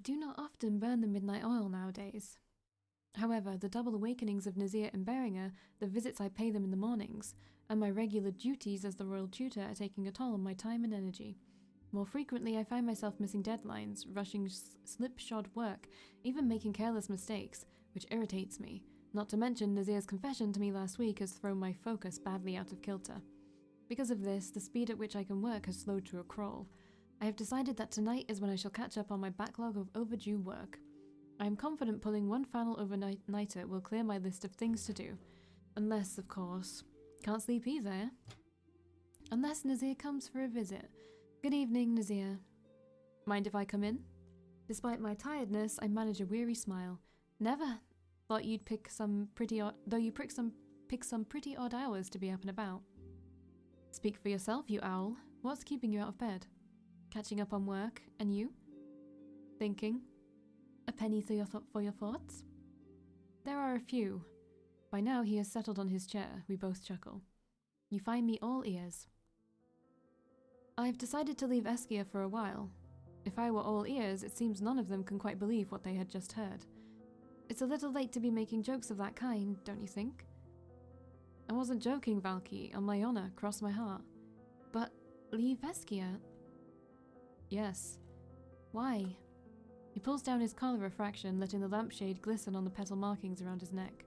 do not often burn the midnight oil nowadays. However, the double awakenings of Nazir and Beringer, the visits I pay them in the mornings, and my regular duties as the royal tutor are taking a toll on my time and energy. More frequently, I find myself missing deadlines, rushing slipshod work, even making careless mistakes, which irritates me. Not to mention, Nazir's confession to me last week has thrown my focus badly out of kilter. Because of this, the speed at which I can work has slowed to a crawl. I have decided that tonight is when I shall catch up on my backlog of overdue work. I am confident pulling one final overnighter will clear my list of things to do. Unless, of course, can't sleep either, eh? Unless Nazir comes for a visit. Good evening, Nazir. Mind if I come in? Despite my tiredness, I manage a weary smile. Never. Thought you'd pick some pretty odd, though you pick some pretty odd hours to be up and about. Speak for yourself, you owl. What's keeping you out of bed? Catching up on work, and you? Thinking. A penny for your thoughts? There are a few. By now he has settled on his chair. We both chuckle. You find me all ears. I've decided to leave Eskia for a while. If I were all ears, it seems none of them can quite believe what they had just heard. It's a little late to be making jokes of that kind, don't you think? I wasn't joking, Valkii, on my honor, cross my heart. But leave Eskia? Yes. Why? He pulls down his collar a fraction, letting the lampshade glisten on the petal markings around his neck.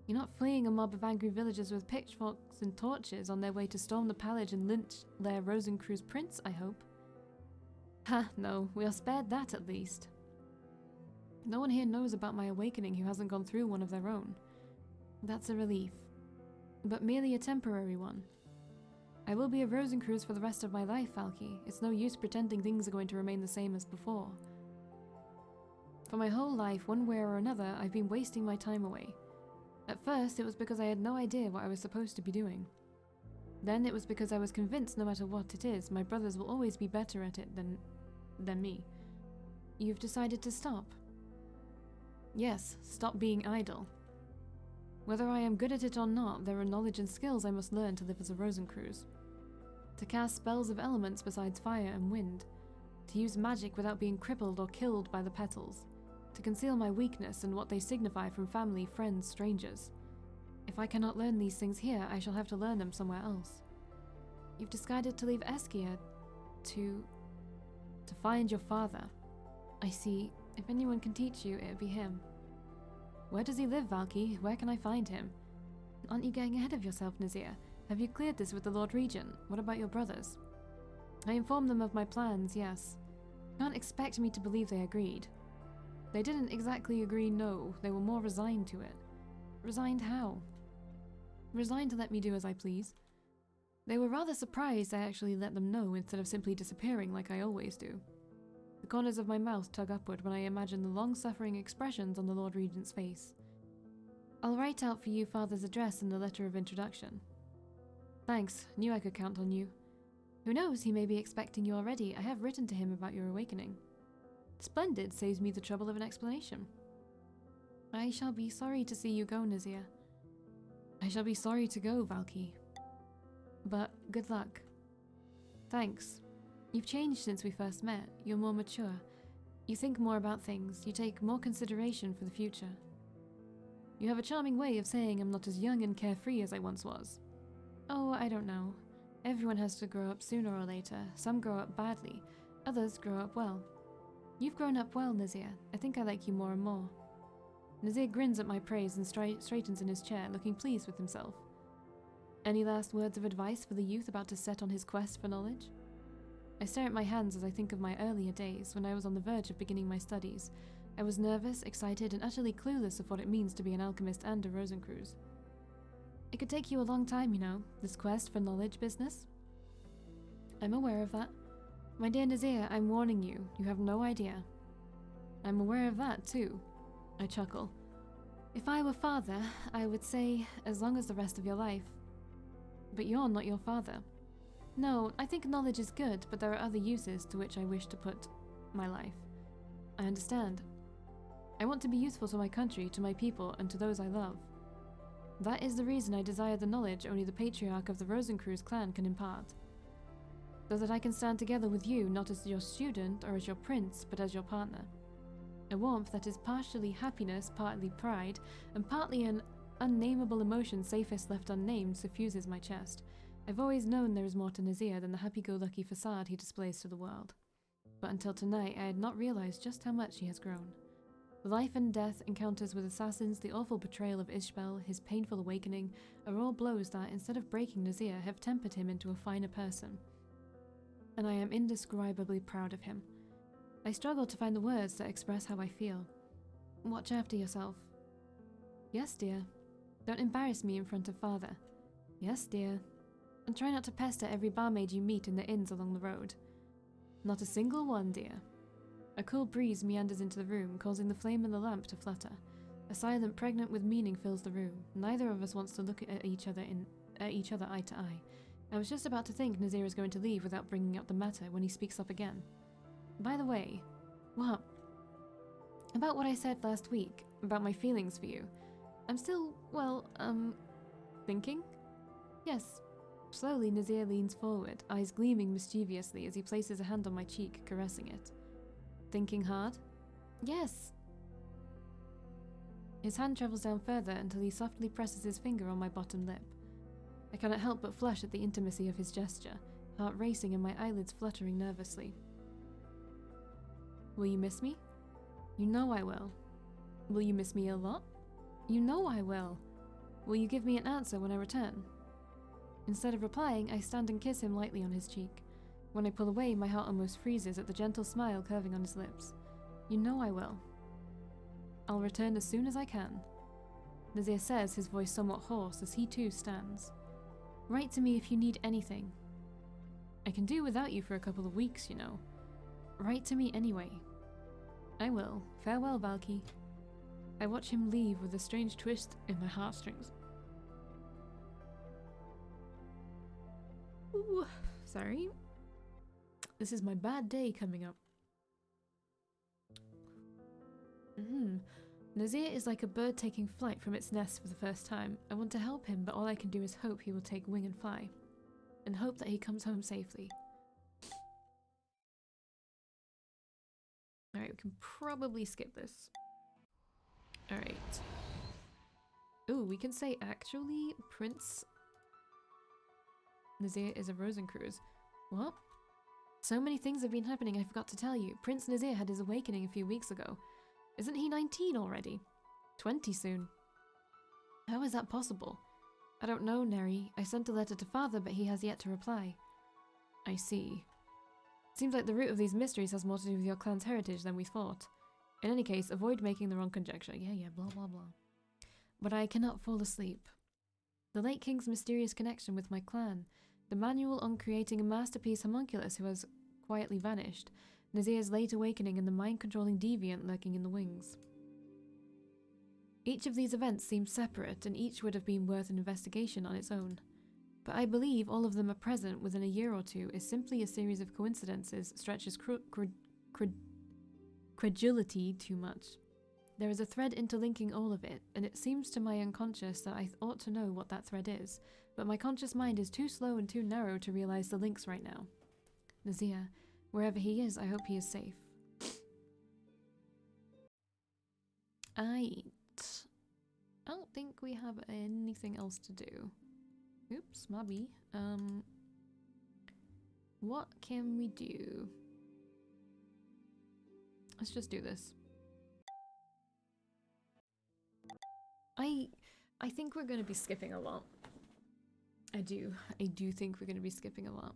You're not fleeing a mob of angry villagers with pitchforks and torches on their way to storm the palace and lynch their Rosencruz prince, I hope? Ha, no, we are spared that at least. No one here knows about my awakening who hasn't gone through one of their own. That's a relief. But merely a temporary one. I will be a Rosencruz for the rest of my life, Valkii. It's no use pretending things are going to remain the same as before. For my whole life, one way or another, I've been wasting my time away. At first, it was because I had no idea what I was supposed to be doing. Then it was because I was convinced no matter what it is, my brothers will always be better at it than me. You've decided to stop. Yes, stop being idle. Whether I am good at it or not, there are knowledge and skills I must learn to live as a Rosencruz. To cast spells of elements besides fire and wind. To use magic without being crippled or killed by the petals. To conceal my weakness and what they signify from family, friends, strangers. If I cannot learn these things here, I shall have to learn them somewhere else. You've decided to leave Eskia to find your father. I see. If anyone can teach you, it would be him. Where does he live, Valkii? Where can I find him? Aren't you getting ahead of yourself, Nazir? Have you cleared this with the Lord Regent? What about your brothers? I informed them of my plans, yes. Can't expect me to believe they agreed. They didn't exactly agree, no. They were more resigned to it. Resigned how? Resigned to let me do as I please. They were rather surprised I actually let them know instead of simply disappearing like I always do. The corners of my mouth tug upward when I imagine the long-suffering expressions on the Lord Regent's face. I'll write out for you Father's address in the letter of introduction. Thanks, knew I could count on you. Who knows, he may be expecting you already. I have written to him about your awakening. Splendid, saves me the trouble of an explanation. I shall be sorry to see you go, Nazir. I shall be sorry to go, Valkii. But good luck. Thanks. You've changed since we first met. You're more mature. You think more about things. You take more consideration for the future. You have a charming way of saying I'm not as young and carefree as I once was. Oh, I don't know. Everyone has to grow up sooner or later. Some grow up badly. Others grow up well. You've grown up well, Nazir. I think I like you more and more. Nazir grins at my praise and straightens in his chair, looking pleased with himself. Any last words of advice for the youth about to set on his quest for knowledge? I stare at my hands as I think of my earlier days when I was on the verge of beginning my studies. I was nervous, excited, and utterly clueless of what it means to be an alchemist and a Rosencruz. It could take you a long time, you know, this quest for knowledge business. I'm aware of that. My dear Nazir, I'm warning you. You have no idea. I'm aware of that, too. I chuckle. If I were father, I would say, as long as the rest of your life. But you're not your father. No, I think knowledge is good, but there are other uses to which I wish to put my life. I understand. I want to be useful to my country, to my people, and to those I love. That is the reason I desire the knowledge only the patriarch of the Rosencruz clan can impart. So that I can stand together with you, not as your student or as your prince, but as your partner. A warmth that is partially happiness, partly pride, and partly an unnameable emotion safest left unnamed suffuses my chest. I've always known there is more to Nazir than the happy-go-lucky facade he displays to the world. But until tonight, I had not realized just how much he has grown. The life and death encounters with assassins, the awful betrayal of Ishbel, his painful awakening, are all blows that, instead of breaking Nazir, have tempered him into a finer person. And I am indescribably proud of him. I struggle to find the words that express how I feel. Watch after yourself. Yes, dear. Don't embarrass me in front of father. Yes, dear. And try not to pester every barmaid you meet in the inns along the road. Not a single one, dear. A cool breeze meanders into the room, causing the flame in the lamp to flutter. A silence pregnant with meaning fills the room. Neither of us wants to look at each other eye to eye. I was just about to think Nazir is going to leave without bringing up the matter when he speaks up again. By the way, what? About what I said last week, about my feelings for you. I'm still, thinking? Yes. Slowly, Nazir leans forward, eyes gleaming mischievously as he places a hand on my cheek, caressing it. Thinking hard? Yes. His hand travels down further until he softly presses his finger on my bottom lip. I cannot help but flush at the intimacy of his gesture, heart racing and my eyelids fluttering nervously. Will you miss me? You know I will. Will you miss me a lot? You know I will. Will you give me an answer when I return? Instead of replying, I stand and kiss him lightly on his cheek. When I pull away, my heart almost freezes at the gentle smile curving on his lips. You know I will. I'll return as soon as I can. Nazir says, his voice somewhat hoarse as he too stands. Write to me if you need anything. I can do without you for a couple of weeks, you know. Write to me anyway. I will. Farewell, Valkii. I watch him leave with a strange twist in my heartstrings. Ooh, sorry. This is my bad day coming up. Nazir is like a bird taking flight from its nest for the first time. I want to help him, but all I can do is hope he will take wing and fly. And hope that he comes home safely. Alright, we can probably skip this. Alright. Ooh, we can say actually Prince Nazir is a Rosencruz. What? So many things have been happening I forgot to tell you. Prince Nazir had his awakening a few weeks ago. Isn't he 19 already? 20 soon. How is that possible? I don't know, Neri. I sent a letter to father, but he has yet to reply. I see. Seems like the root of these mysteries has more to do with your clan's heritage than we thought. In any case, avoid making the wrong conjecture. Yeah, blah blah blah. But I cannot fall asleep. The late king's mysterious connection with my clan. The manual on creating a masterpiece homunculus who has quietly vanished. Nazir's late awakening and the mind-controlling deviant lurking in the wings. Each of these events seems separate, and each would have been worth an investigation on its own. But I believe all of them are present within a year or two is simply a series of coincidences stretches credulity too much. There is a thread interlinking all of it, and it seems to my unconscious that I ought to know what that thread is, but my conscious mind is too slow and too narrow to realize the links right now. Nazir, wherever he is, I hope he is safe. I don't think we have anything else to do. Oops, maybe. What can we do? Let's just do this. I think we're going to be skipping a lot. I do think we're going to be skipping a lot.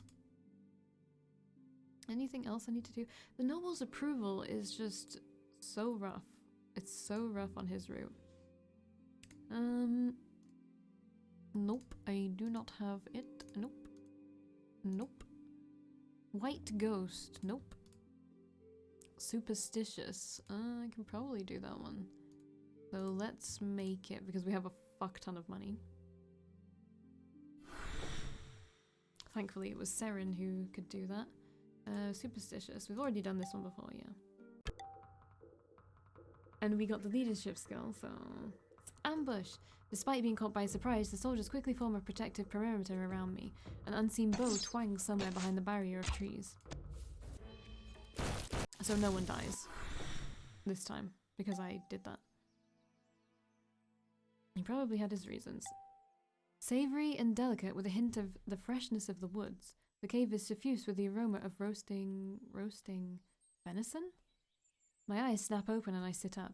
Anything else I need to do? The noble's approval is just so rough. It's so rough on his route. Nope, I do not have it. Nope. Nope. White ghost. Nope. Superstitious. I can probably do that one. So let's make it, because we have a fuck ton of money. Thankfully it was Serin who could do that. Superstitious. We've already done this one before, yeah. And we got the leadership skill, so... It's ambush! Despite being caught by surprise, the soldiers quickly form a protective perimeter around me. An unseen bow twangs somewhere behind the barrier of trees. So no one dies. this time, because I did that. He probably had his reasons. Savoury and delicate with a hint of the freshness of the woods, the cave is suffused with the aroma of roasting venison? My eyes snap open and I sit up.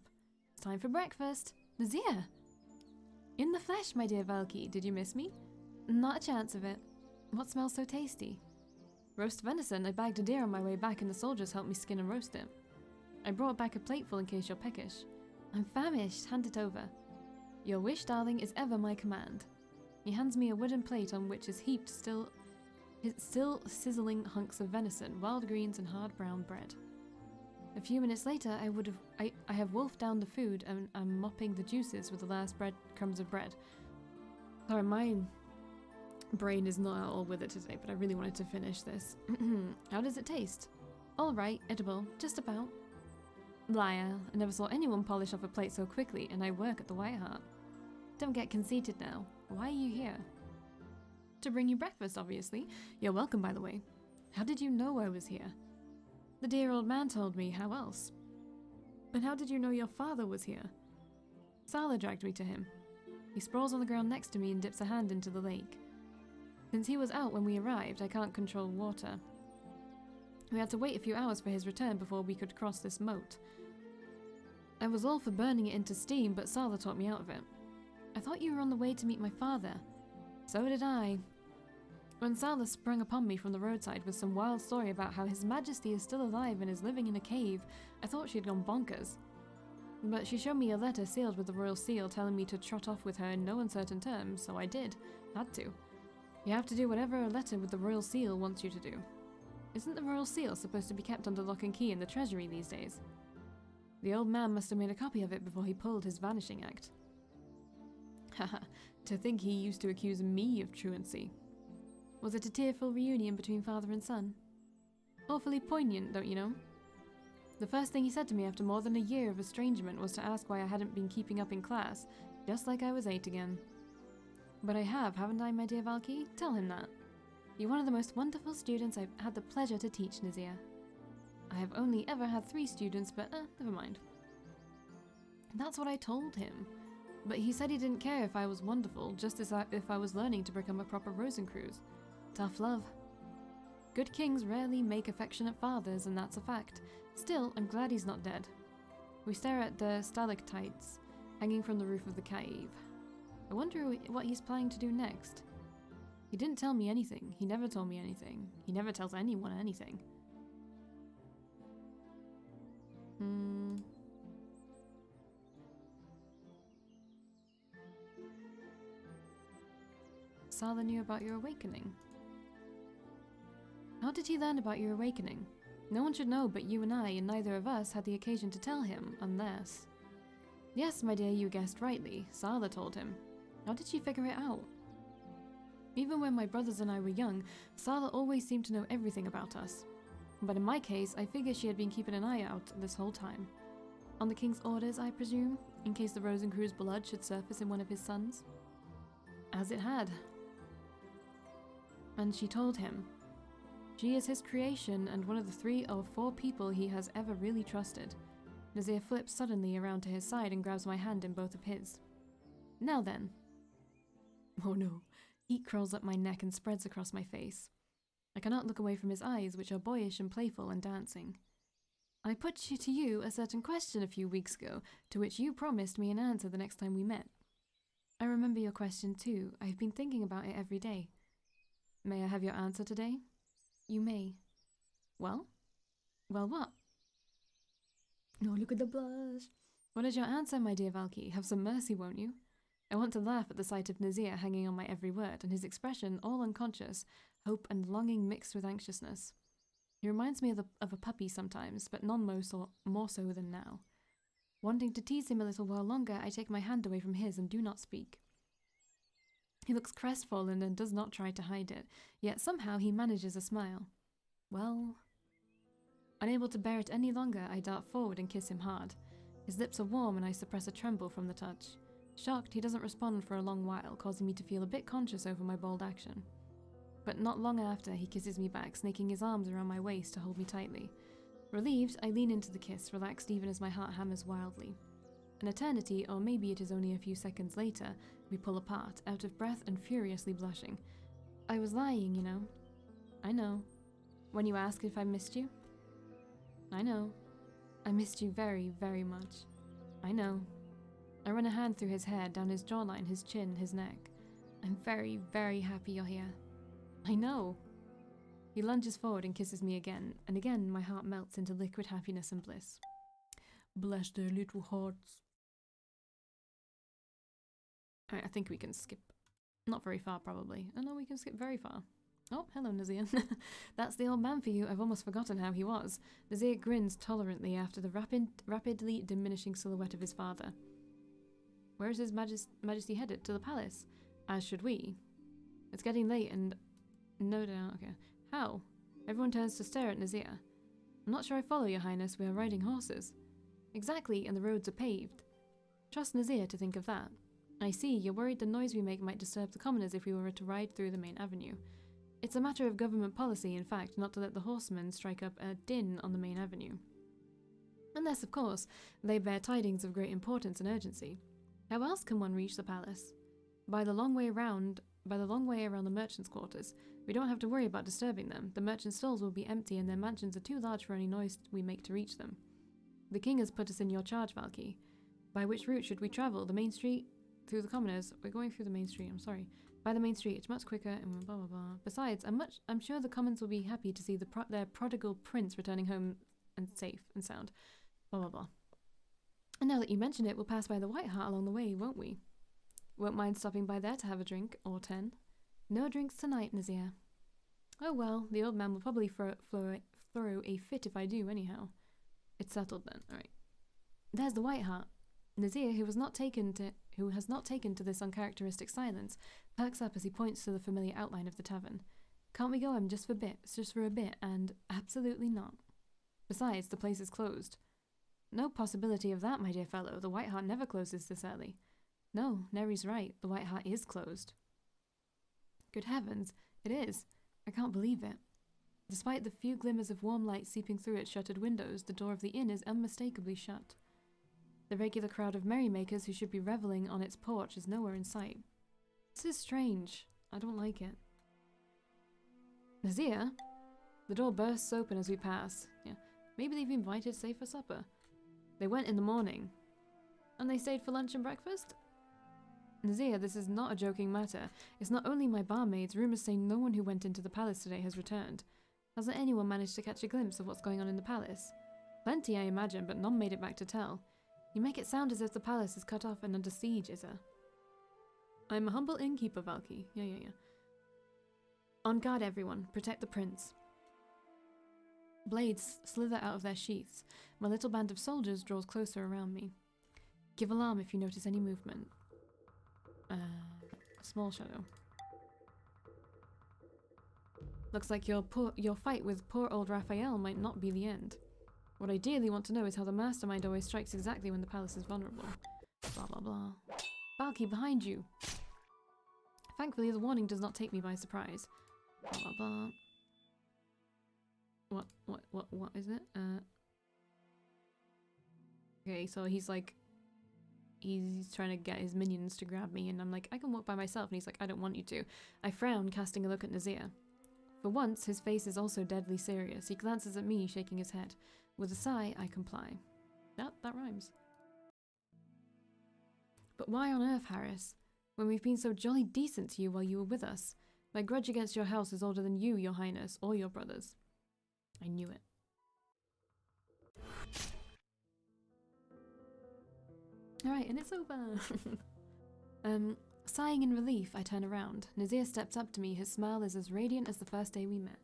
It's time for breakfast! Nazir! In the flesh, my dear Valkii, did you miss me? Not a chance of it. What smells so tasty? Roast venison. I bagged a deer on my way back and the soldiers helped me skin and roast it. I brought back a plateful in case you're peckish. I'm famished. Hand it over. Your wish, darling, is ever my command. He hands me a wooden plate on which is heaped still sizzling hunks of venison, wild greens and hard brown bread. A few minutes later, I have wolfed down the food and am mopping the juices with the last crumbs of bread. Sorry, my brain is not all with it today, but I really wanted to finish this. How does it taste? All right, edible, just about. Liar, I never saw anyone polish off a plate so quickly, and I work at the White Hart. Don't get conceited now. Why are you here? To bring you breakfast, obviously. You're welcome, by the way. How did you know I was here? The dear old man told me, how else? And how did you know your father was here? Sala dragged me to him. He sprawls on the ground next to me and dips a hand into the lake. Since he was out when we arrived, I can't control water. We had to wait a few hours for his return before we could cross this moat. I was all for burning it into steam, but Sala talked me out of it. I thought you were on the way to meet my father. So did I. When Sala sprung upon me from the roadside with some wild story about how His Majesty is still alive and is living in a cave, I thought she had gone bonkers. But she showed me a letter sealed with the royal seal telling me to trot off with her in no uncertain terms, so I did. Had to. You have to do whatever a letter with the royal seal wants you to do. Isn't the royal seal supposed to be kept under lock and key in the treasury these days? The old man must have made a copy of it before he pulled his vanishing act. Haha, to think he used to accuse me of truancy. Was it a tearful reunion between father and son? Awfully poignant, don't you know? The first thing he said to me after more than a year of estrangement was to ask why I hadn't been keeping up in class, just like I was 8 again. But I have, haven't I, my dear Valkii? Tell him that. You're one of the most wonderful students I've had the pleasure to teach, Nazir. I have only ever had 3 students, but never mind. That's what I told him. But he said he didn't care if I was wonderful, just as if I was learning to become a proper Rosencruz. Tough love. Good kings rarely make affectionate fathers, and that's a fact. Still, I'm glad he's not dead. We stare at the stalactites hanging from the roof of the cave. I wonder what he's planning to do next. He didn't tell me anything. He never told me anything. He never tells anyone anything. Sala knew about your awakening. How did he learn about your awakening? No one should know but you and I, and neither of us had the occasion to tell him, unless... Yes, my dear, you guessed rightly. Sala told him. How did she figure it out? Even when my brothers and I were young, Sala always seemed to know everything about us. But in my case, I figure she had been keeping an eye out this whole time. On the king's orders, I presume, in case the Rosencruz blood should surface in one of his sons. As it had. And she told him. She is his creation and one of the 3 or 4 people he has ever really trusted. Nazir flips suddenly around to his side and grabs my hand in both of his. Now then. Oh no. Heat crawls up my neck and spreads across my face. I cannot look away from his eyes, which are boyish and playful and dancing. I put to you a certain question a few weeks ago, to which you promised me an answer the next time we met. I remember your question too. I've been thinking about it every day. May I have your answer today? You may. Well? Well, what? Oh, look at the blush. What is your answer, my dear Valkii? Have some mercy, won't you? I want to laugh at the sight of Nazir hanging on my every word, and his expression, all unconscious, hope and longing mixed with anxiousness. He reminds me of a puppy sometimes, but none more so than now. Wanting to tease him a little while longer, I take my hand away from his and do not speak. He looks crestfallen and does not try to hide it, yet somehow he manages a smile. Well... Unable to bear it any longer, I dart forward and kiss him hard. His lips are warm and I suppress a tremble from the touch. Shocked, he doesn't respond for a long while, causing me to feel a bit conscious over my bold action. But not long after, he kisses me back, snaking his arms around my waist to hold me tightly. Relieved, I lean into the kiss, relaxed even as my heart hammers wildly. An eternity, or maybe it is only a few seconds later, we pull apart, out of breath and furiously blushing. I was lying, you know. I know. When you ask if I missed you? I know. I missed you very, very much. I know. I run a hand through his hair, down his jawline, his chin, his neck. I'm very, very happy you're here. I know. He lunges forward and kisses me again, and again my heart melts into liquid happiness and bliss. Bless their little hearts. Alright, I think we can skip. Not very far, probably. Oh no, we can skip very far. Oh, hello, Nazir. That's the old man for you. I've almost forgotten how he was. Nazir grins tolerantly after the rapidly diminishing silhouette of his father. Where is his majesty headed? To the palace? As should we. It's getting late and... No doubt, okay. How? Everyone turns to stare at Nazir. I'm not sure I follow, your highness. We are riding horses. Exactly, and the roads are paved. Trust Nazir to think of that. I see, you're worried the noise we make might disturb the commoners if we were to ride through the main avenue. It's a matter of government policy, in fact, not to let the horsemen strike up a din on the main avenue. Unless, of course, they bear tidings of great importance and urgency. How else can one reach the palace? By the long way around the merchants' quarters. We don't have to worry about disturbing them. The merchants' stalls will be empty and their mansions are too large for any noise we make to reach them. The king has put us in your charge, Valkii. By which route should we travel? The main street? Through the commoners? We're going through the main street, I'm sorry. By the main street, it's much quicker and blah blah blah. Besides, I'm sure the commons will be happy to see their prodigal prince returning home and safe and sound. Blah blah blah. And now that you mention it, we'll pass by the White Hart along the way, won't we? Won't mind stopping by there to have a drink, or 10. No drinks tonight, Nazir. Oh well, the old man will probably throw a fit if I do, anyhow. It's settled then, alright. There's the White Hart. Nazir, who has not taken to this uncharacteristic silence, perks up as he points to the familiar outline of the tavern. Can't we go home just for a bit, and absolutely not. Besides, the place is closed. No possibility of that, my dear fellow. The White Hart never closes this early. No, Neri's right. The White Hart is closed. Good heavens, it is. I can't believe it. Despite the few glimmers of warm light seeping through its shuttered windows, the door of the inn is unmistakably shut. The regular crowd of merrymakers who should be revelling on its porch is nowhere in sight. This is strange. I don't like it. Nazir? The door bursts open as we pass. Yeah, maybe they've invited Say for supper. They went in the morning. And they stayed for lunch and breakfast? Nazir, this is not a joking matter. It's not only my barmaids. Rumours say no one who went into the palace today has returned. Hasn't anyone managed to catch a glimpse of what's going on in the palace? Plenty, I imagine, but none made it back to tell. You make it sound as if the palace is cut off and under siege, Isa. I'm a humble innkeeper, Valkii. Yeah. On guard, everyone. Protect the prince. Blades slither out of their sheaths. My little band of soldiers draws closer around me. Give alarm if you notice any movement. Small shadow. Looks like your fight with poor old Raphael might not be the end. What I dearly want to know is how the mastermind always strikes exactly when the palace is vulnerable. Blah blah blah. Valkii, behind you! Thankfully, the warning does not take me by surprise. Blah blah blah. What is it? Okay, so he's like... He's trying to get his minions to grab me, and I'm like, I can walk by myself, and he's like, I don't want you to. I frown, casting a look at Nazir. For once, his face is also deadly serious. He glances at me, shaking his head. With a sigh, I comply. That rhymes. But why on earth, Harris? When we've been so jolly decent to you while you were with us. My grudge against your house is older than you, your highness, or your brothers. I knew it. Alright, and it's over. Sighing in relief, I turn around. Nazir steps up to me. His smile is as radiant as the first day we met.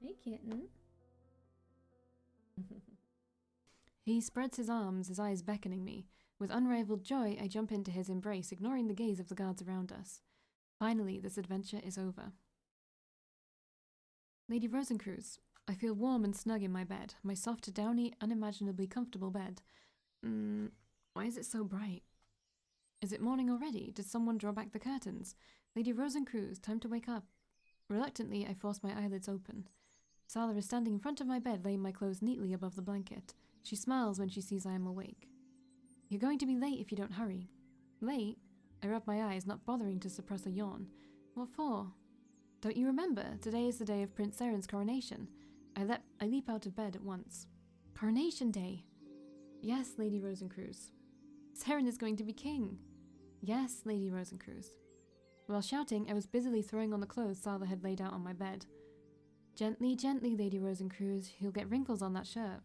Hey, kitten. He spreads his arms, his eyes beckoning me. With unrivaled joy, I jump into his embrace, ignoring the gaze of the guards around us. Finally, this adventure is over. Lady Rosencreutz, I feel warm and snug in my bed, my soft, downy, unimaginably comfortable bed. Why is it so bright? Is it morning already? Did someone draw back the curtains? Lady Rosencreutz, time to wake up. Reluctantly, I force my eyelids open. Sala is standing in front of my bed, laying my clothes neatly above the blanket. She smiles when she sees I am awake. You're going to be late if you don't hurry. Late? I rub my eyes, not bothering to suppress a yawn. What for? Don't you remember? Today is the day of Prince Serin's coronation. I leap out of bed at once. Coronation Day? Yes, Lady Rosencruz. Serin is going to be king. Yes, Lady Rosencruz. While shouting, I was busily throwing on the clothes Sala had laid out on my bed. Gently, gently, Lady Rosencruz. You'll get wrinkles on that shirt.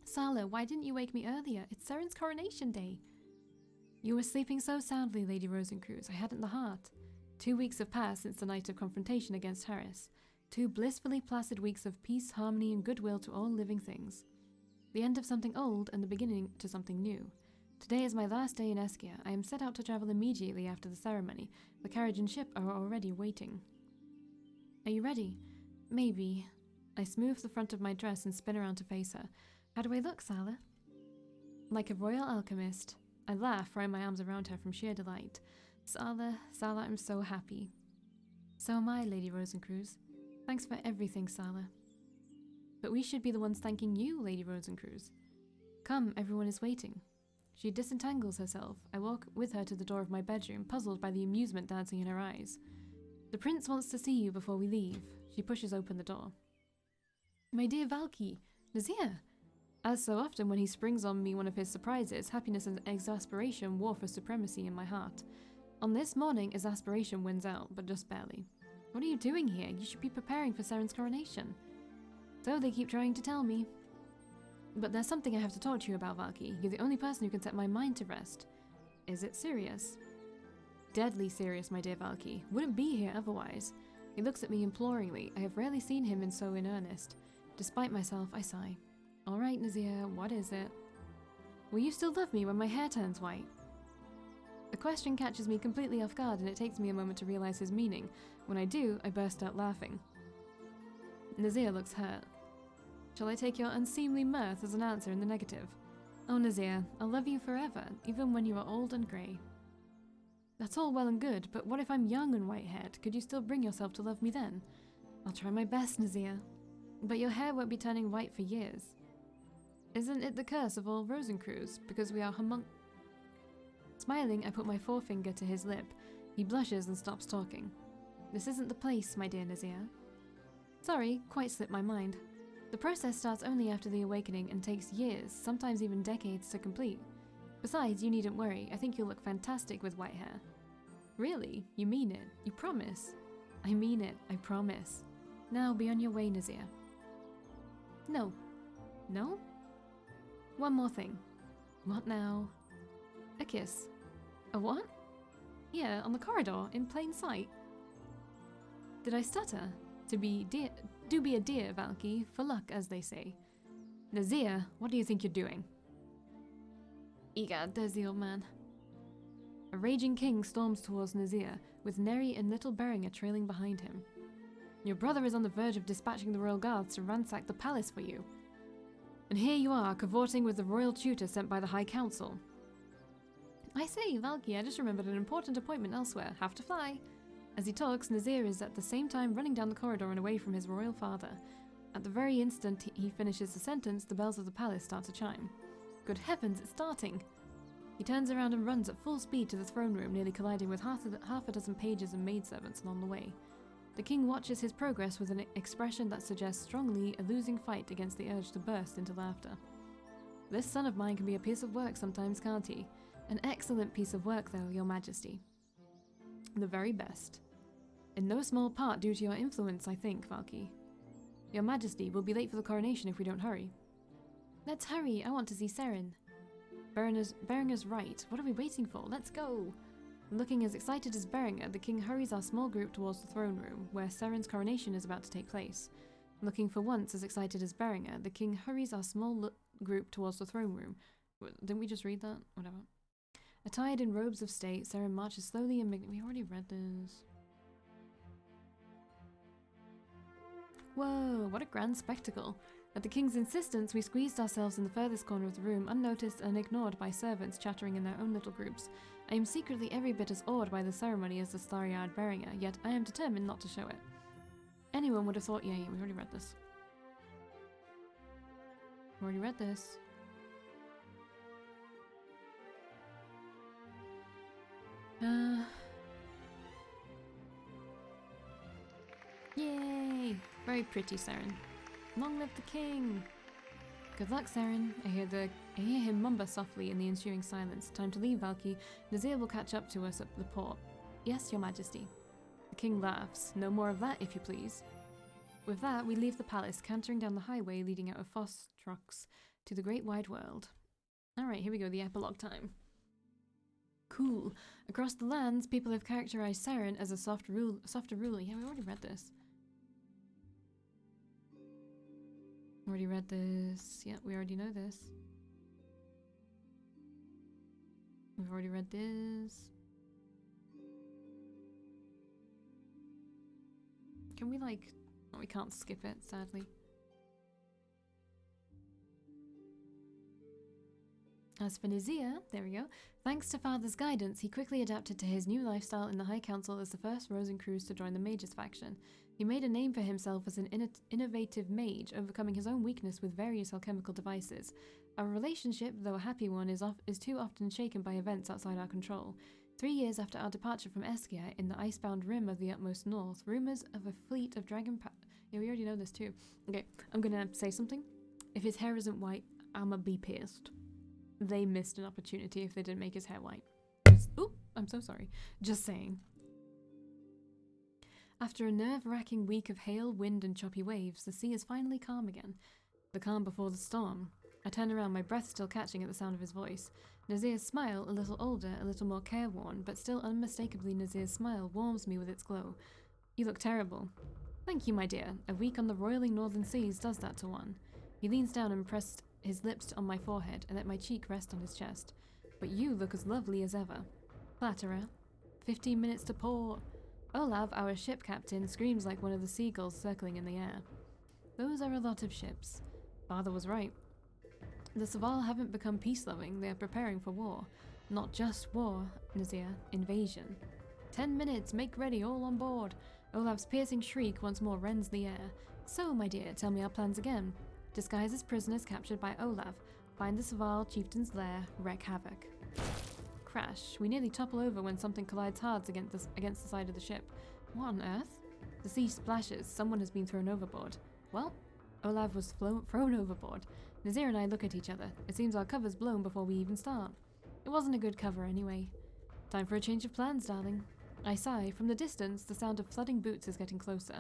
Sala, why didn't you wake me earlier? It's Serin's coronation day. You were sleeping so soundly, Lady Rosencruz. I hadn't the heart. 2 weeks have passed since the night of confrontation against Harris. 2 blissfully placid weeks of peace, harmony, and goodwill to all living things. The end of something old and the beginning to something new. Today is my last day in Eskia. I am set out to travel immediately after the ceremony. The carriage and ship are already waiting. Are you ready? Maybe. I smooth the front of my dress and spin around to face her. How do I look, Sala? Like a royal alchemist. I laugh, throwing my arms around her from sheer delight. Sala, I'm so happy. So am I, Lady Rosencruz. Thanks for everything, Sala. But we should be the ones thanking you, Lady Rosencruz. Come, everyone is waiting. She disentangles herself. I walk with her to the door of my bedroom, puzzled by the amusement dancing in her eyes. The prince wants to see you before we leave. She pushes open the door. My dear Valkii, Nazir! As so often when he springs on me one of his surprises, happiness and exasperation war for supremacy in my heart. On this morning, exasperation wins out, but just barely. What are you doing here? You should be preparing for Serin's coronation. So they keep trying to tell me. But there's something I have to talk to you about, Valkii. You're the only person who can set my mind to rest. Is it serious? Deadly serious, my dear Valkii. Wouldn't be here otherwise. He looks at me imploringly. I have rarely seen him in so in earnest. Despite myself, I sigh. All right, Nazir, what is it? Will you still love me when my hair turns white? The question catches me completely off guard, and it takes me a moment to realize his meaning. When I do, I burst out laughing. Nazir looks hurt. Shall I take your unseemly mirth as an answer in the negative? Oh, Nazir, I'll love you forever, even when you are old and grey. That's all well and good, but what if I'm young and white-haired? Could you still bring yourself to love me then? I'll try my best, Nazir. But your hair won't be turning white for years. Isn't it the curse of all Rosencruz, because we are Smiling, I put my forefinger to his lip. He blushes and stops talking. This isn't the place, my dear Nazir. Sorry, quite slipped my mind. The process starts only after the awakening and takes years, sometimes even decades to complete. Besides, you needn't worry. I think you'll look fantastic with white hair. Really? You mean it? You promise? I mean it. I promise. Now be on your way, Nazir. No. No? One more thing. What now? A kiss. A what? Here, on the corridor, in plain sight. Did I stutter? Do be a dear, Valkii, for luck, as they say. Nazir, what do you think you're doing? Egad, there's the old man. A raging king storms towards Nazir, with Neri and little Beringer trailing behind him. Your brother is on the verge of dispatching the royal guards to ransack the palace for you. And here you are, cavorting with the royal tutor sent by the High Council. I say, Valkii, I just remembered an important appointment elsewhere. Have to fly. As he talks, Nazir is at the same time running down the corridor and away from his royal father. At the very instant he finishes the sentence, the bells of the palace start to chime. Good heavens, it's starting! He turns around and runs at full speed to the throne room, nearly colliding with half a dozen pages and maidservants along the way. The king watches his progress with an expression that suggests strongly a losing fight against the urge to burst into laughter. This son of mine can be a piece of work sometimes, can't he? An excellent piece of work, though, your majesty. The very best. In no small part due to your influence, I think, Valkii. Your majesty will be late for the coronation if we don't hurry. Let's hurry, I want to see Serin. Beringer's right. What are we waiting for? Let's go! Looking as excited as Beringer, the king hurries our small group towards the throne room, where Serin's coronation is about to take place. Looking for once as excited as Beringer, the king hurries our small group towards the throne room. Didn't we just read that? Whatever. Attired in robes of state, Serin marches slowly and we already read this. Whoa, what a grand spectacle. At the king's insistence, we squeezed ourselves in the furthest corner of the room, unnoticed and ignored by servants chattering in their own little groups. I am secretly every bit as awed by the ceremony as the starry-eyed Beringer, yet I am determined not to show it. Anyone would have thought, yeah, we've already read this. We've already read this. Yay! Very pretty, Serin. Long live the king! Good luck, Serin. I hear him mumble softly in the ensuing silence. Time to leave, Valkii. Nazir will catch up to us at the port. Yes, your majesty. The king laughs. No more of that, if you please. With that, we leave the palace, cantering down the highway leading out of Fostrux to the great wide world. Alright, here we go, the epilogue time. Cool. Across the lands, people have characterized Serin as a softer ruler. Yeah, we already read this. Already read this. Yeah, we already know this. We've already read this. Can we like... Oh, we can't skip it, sadly. As for Nazir, there we go. Thanks to Father's guidance, he quickly adapted to his new lifestyle in the High Council as the first Rosencrews to join the Mages faction. He made a name for himself as an innovative mage, overcoming his own weakness with various alchemical devices. Our relationship, though a happy one, is too often shaken by events outside our control. 3 years after our departure from Eskia, in the icebound rim of the utmost north, rumors of a fleet of dragon yeah, we already know this too. Okay, I'm gonna say something. If his hair isn't white, I'ma be pissed. They missed an opportunity if they didn't make his hair white. Oop, I'm so sorry. Just saying. After a nerve-wracking week of hail, wind, and choppy waves, the sea is finally calm again. The calm before the storm. I turn around, my breath still catching at the sound of his voice. Nazir's smile, a little older, a little more careworn, but still unmistakably Nazir's smile, warms me with its glow. You look terrible. Thank you, my dear. A week on the roiling northern seas does that to one. He leans down and pressed his lips on my forehead and let my cheek rest on his chest. But you look as lovely as ever. Flatterer. 15 minutes to port. Olav, our ship captain, screams like one of the seagulls circling in the air. Those are a lot of ships. Father was right. The Saval haven't become peace-loving, they are preparing for war. Not just war, Nazir, invasion. 10 minutes, make ready, all on board. Olav's piercing shriek once more rends the air. So, my dear, tell me our plans again. Disguise as prisoners captured by Olav. Find the Saval chieftain's lair, wreak havoc. Crash. We nearly topple over when something collides hard against the side of the ship. What on earth? The sea splashes. Someone has been thrown overboard. Well, Olav was thrown overboard. Nazir and I look at each other. It seems our cover's blown before we even start. It wasn't a good cover anyway. Time for a change of plans, darling. I sigh. From the distance, the sound of flooding boots is getting closer.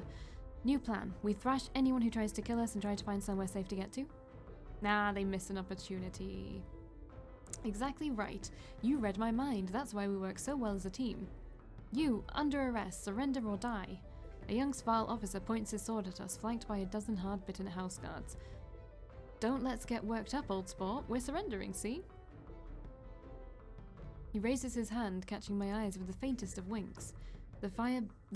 New plan. We thrash anyone who tries to kill us and try to find somewhere safe to get to. Nah, they missed an opportunity. Exactly right. You read my mind. That's why we work so well as a team. You, under arrest, surrender or die. A young Sval officer points his sword at us, flanked by a dozen hard-bitten house guards. Don't let's get worked up, old sport. We're surrendering, see? He raises his hand, catching my eyes with the faintest of winks. The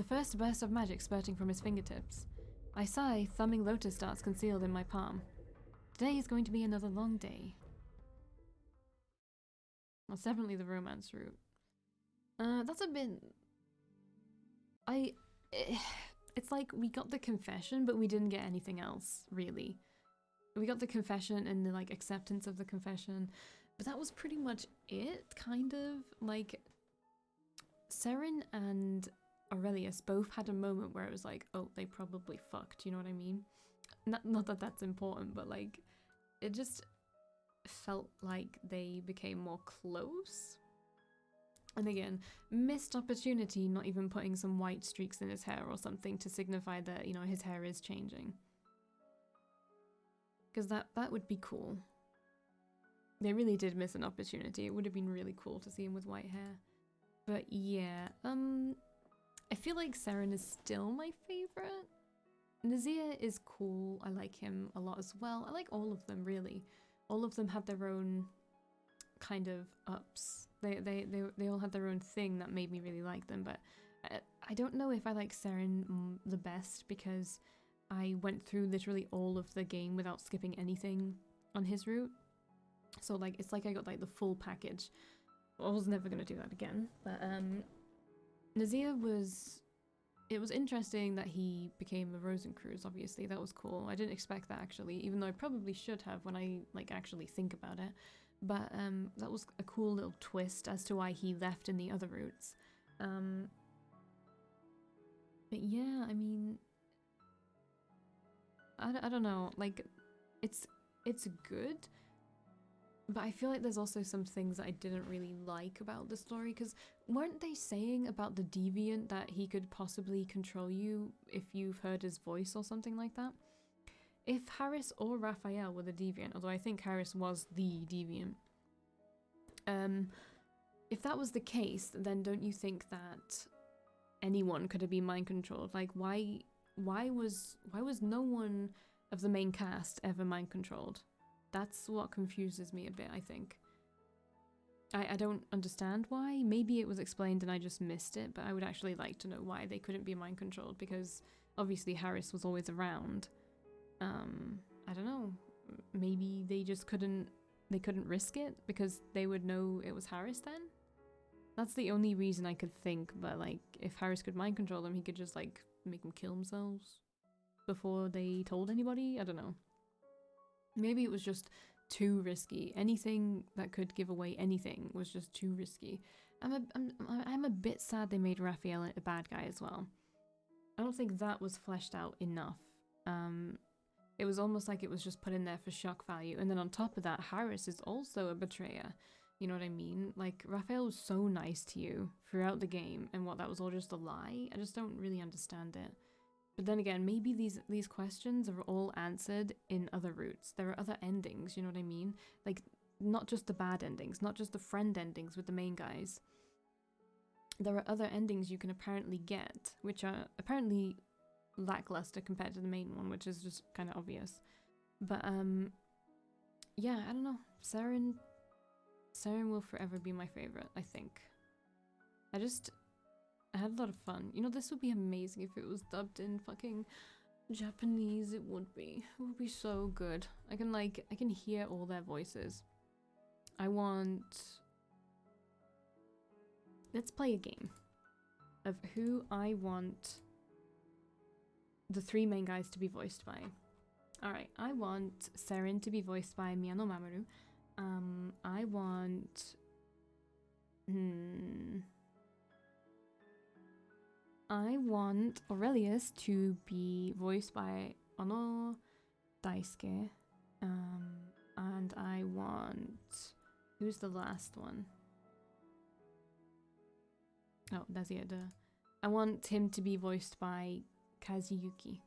first burst of magic spurting from his fingertips. I sigh, thumbing lotus darts concealed in my palm. Today is going to be another long day. Well, it's definitely the romance route. That's a bit... It's like we got the confession, but we didn't get anything else, really. We got the confession and the, like, acceptance of the confession, but that was pretty much it, kind of. Like, Serin and Aurelius both had a moment where it was like, oh, they probably fucked, you know what I mean? Not that that's important, but, like, it just felt like they became more close. And again, missed opportunity not even putting some white streaks in his hair or something to signify that, you know, his hair is changing. Because that would be cool. They really did miss an opportunity. It would have been really cool to see him with white hair. But yeah, I feel like Serin is still my favorite. Nazir is cool. I like him a lot as well. I like all of them, really. All of them had their own kind of ups. They all had their own thing that made me really like them, but I don't know if I like Serin the best because I went through literally all of the game without skipping anything on his route. So like it's like I got like the full package. I was never gonna do that again. But Nazir it was interesting that he became a Rosencruz, obviously. That was cool. I didn't expect that, actually, even though I probably should have when I, like, actually think about it. But that was a cool little twist as to why he left in the other routes. But yeah, I mean, I don't know, like, it's good, but I feel like there's also some things that I didn't really like about the story, because weren't they saying about the deviant that he could possibly control you if you've heard his voice or something like that? If Harris or Raphael were the deviant, although I think Harris was the deviant, if that was the case, then don't you think that anyone could have been mind controlled? Like, why was no one of the main cast ever mind controlled? That's what confuses me a bit, I think. I don't understand why. Maybe it was explained and I just missed it, but I would actually like to know why they couldn't be mind controlled, because obviously Harris was always around. I don't know. Maybe they just couldn't risk it because they would know it was Harris then? That's the only reason I could think, but like, if Harris could mind control them, he could just like make them kill themselves before they told anybody? I don't know. Maybe it was just too risky. Anything that could give away anything was just too risky. I'm a bit sad they made Raphael a bad guy as well. I don't think that was fleshed out enough. It was almost like it was just put in there for shock value, and then on top of that, Harris is also a betrayer. You know what I mean? Like, Raphael was so nice to you throughout the game, and what, that was all just a lie? I just don't really understand it. But then again, maybe these questions are all answered in other routes. There are other endings, you know what I mean? Like, not just the bad endings, not just the friend endings with the main guys. There are other endings you can apparently get, which are apparently lackluster compared to the main one, which is just kind of obvious. But, yeah, I don't know. Serin will forever be my favorite, I think. I had a lot of fun. You know, this would be amazing if it was dubbed in fucking Japanese. It would be so good. I can hear all their voices. Let's play a game of who I want the three main guys to be voiced by. Alright, I want Serin to be voiced by Miyano Mamoru. I want... I want Aurelius to be voiced by Ono Daisuke. And I want... Who's the last one? Oh, Nazir. I want him to be voiced by Kazuyuki.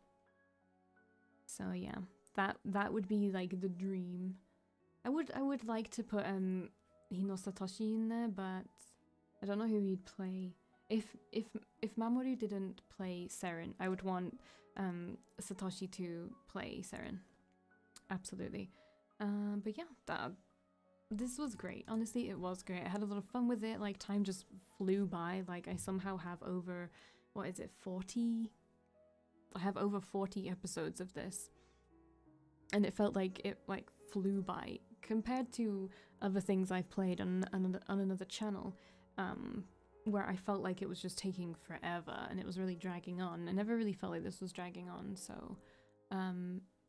So yeah, that would be like the dream. I would like to put Hino Satoshi in there, but I don't know who he'd play. If Mamoru didn't play Serin, I would want Satoshi to play Serin. Absolutely. But yeah, this was great. Honestly, it was great. I had a lot of fun with it. Like, time just flew by. Like, I somehow have over, what is it, 40? I have over 40 episodes of this. And it felt like it, like, flew by. Compared to other things I've played on another channel, where I felt like it was just taking forever and it was really dragging on. I never really felt like this was dragging on, so...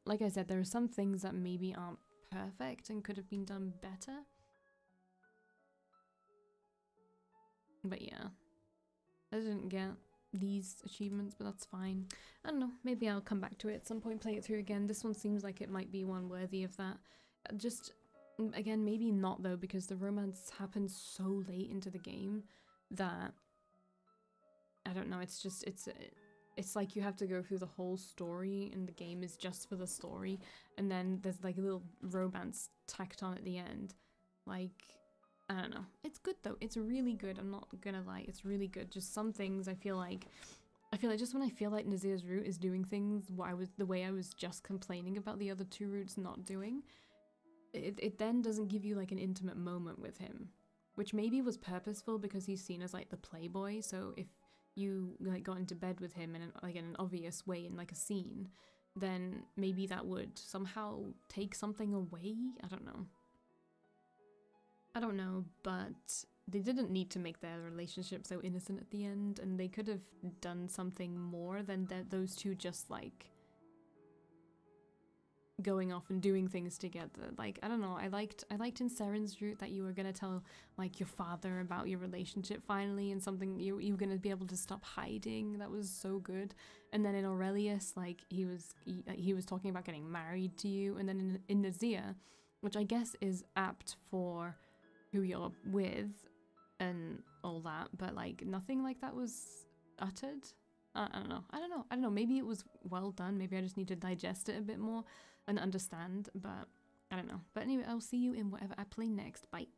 like I said, there are some things that maybe aren't perfect and could have been done better. But yeah, I didn't get these achievements, but that's fine. I don't know, maybe I'll come back to it at some point, play it through again. This one seems like it might be one worthy of that. Just, again, maybe not though, because the romance happens so late into the game that, I don't know, it's just, it's like you have to go through the whole story and the game is just for the story, and then there's like a little romance tacked on at the end. Like, I don't know. It's good though. It's really good. I'm not gonna lie. It's really good. Just some things I feel like just when I feel like Nazir's route is doing things the way I was just complaining about the other two routes not doing, it then doesn't give you like an intimate moment with him, which maybe was purposeful because he's seen as like the playboy. So if you like got into bed with him in an obvious way in like a scene, then maybe that would somehow take something away. I don't know, but they didn't need to make their relationship so innocent at the end, and they could have done something more than those two just like going off and doing things together. Like, I don't know, I liked in Serin's route that you were gonna tell like your father about your relationship finally, and something you were gonna be able to stop hiding. That was so good. And then in Aurelius, like he was talking about getting married to you, and then in Nazir, which I guess is apt for who you're with and all that, but like nothing like that was uttered. I don't know. Maybe it was well done. Maybe I just need to digest it a bit more and understand, but I don't know. But anyway, I'll see you in whatever I play next. Bye.